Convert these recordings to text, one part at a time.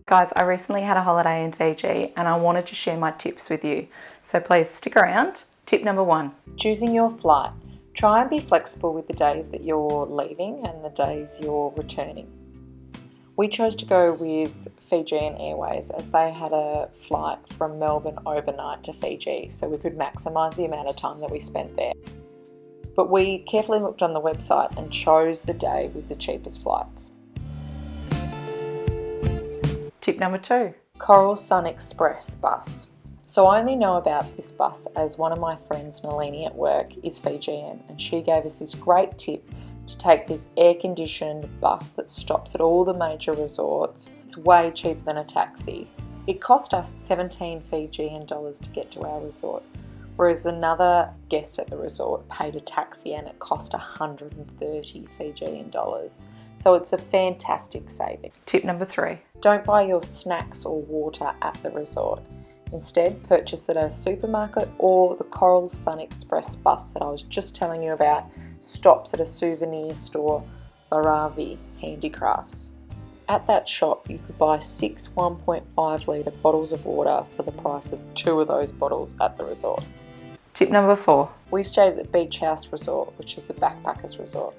Guys, I recently had a holiday in Fiji and I wanted to share my tips with you. So please stick around. Tip number 1. Choosing your flight. Try and be flexible with the days that you're leaving and the days you're returning. We chose to go with Fijian Airways as they had a flight from Melbourne overnight to Fiji, so we could maximise the amount of time that we spent there. But we carefully looked on the website and chose the day with the cheapest flights. Tip number 2. Coral Sun Express bus. So I only know about this bus as one of my friends, Nalini at work, is Fijian, and she gave us this great tip to take this air-conditioned bus that stops at all the major resorts. It's way cheaper than a taxi. It cost us 17 Fijian dollars to get to our resort, whereas another guest at the resort paid a taxi and it cost 130 Fijian dollars. So it's a fantastic saving. Tip number 3. Don't buy your snacks or water at the resort. Instead, purchase at a supermarket or the Coral Sun Express bus that I was just telling you about stops at a souvenir store, Baravi Handicrafts. At that shop, you could buy 6 1.5 litre bottles of water for the price of 2 of those bottles at the resort. Tip number 4. We stayed at the Beachouse Resort, which is a backpackers resort.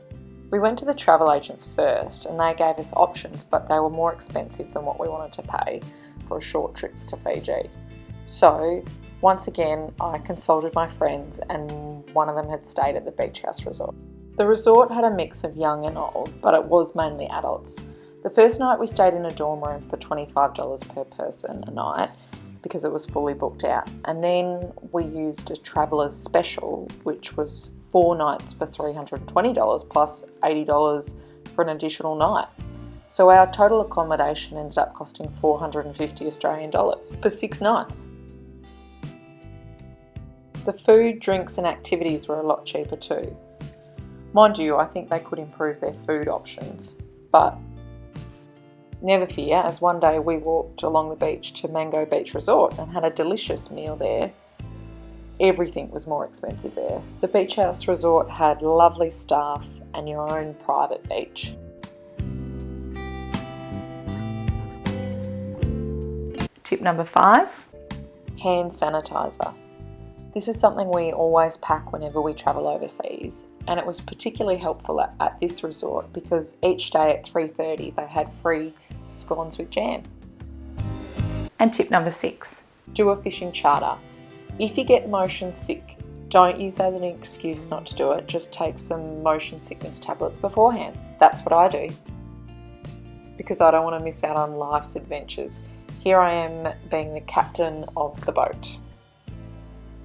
We went to the travel agents first and they gave us options, but they were more expensive than what we wanted to pay for a short trip to Fiji. So once again, I consulted my friends and one of them had stayed at the Beachouse Resort. The resort had a mix of young and old, but it was mainly adults. The first night we stayed in a dorm room for $25 per person a night because it was fully booked out. And then we used a traveller's special, which was 4 nights for $320 plus $80 for an additional night. So our total accommodation ended up costing 450 Australian dollars for 6 nights. The food, drinks and activities were a lot cheaper too. Mind you, I think they could improve their food options, but never fear, as one day we walked along the beach to Mango Beach Resort and had a delicious meal there. Everything was more expensive there. The Beachouse Resort had lovely staff and your own private beach. Tip number 5. Hand sanitizer. This is something we always pack whenever we travel overseas, and it was particularly helpful at this resort because each day at 3:30 they had free scones with jam. And tip number 6. Do a fishing charter. If you get motion sick, don't use that as an excuse not to do it. Just take some motion sickness tablets beforehand. That's what I do because I don't want to miss out on life's adventures. Here I am being the captain of the boat.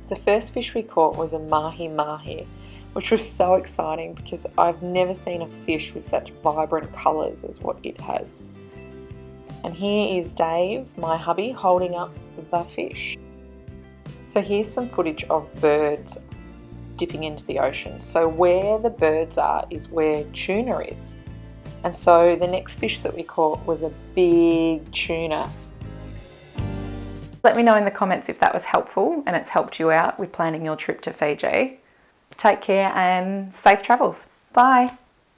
The first fish we caught was a mahi-mahi, which was so exciting because I've never seen a fish with such vibrant colours as what it has. And here is Dave, my hubby, holding up the fish. So here's some footage of birds dipping into the ocean. So where the birds are is where tuna is. And so the next fish that we caught was a big tuna. Let me know in the comments if that was helpful and it's helped you out with planning your trip to Fiji. Take care and safe travels. Bye.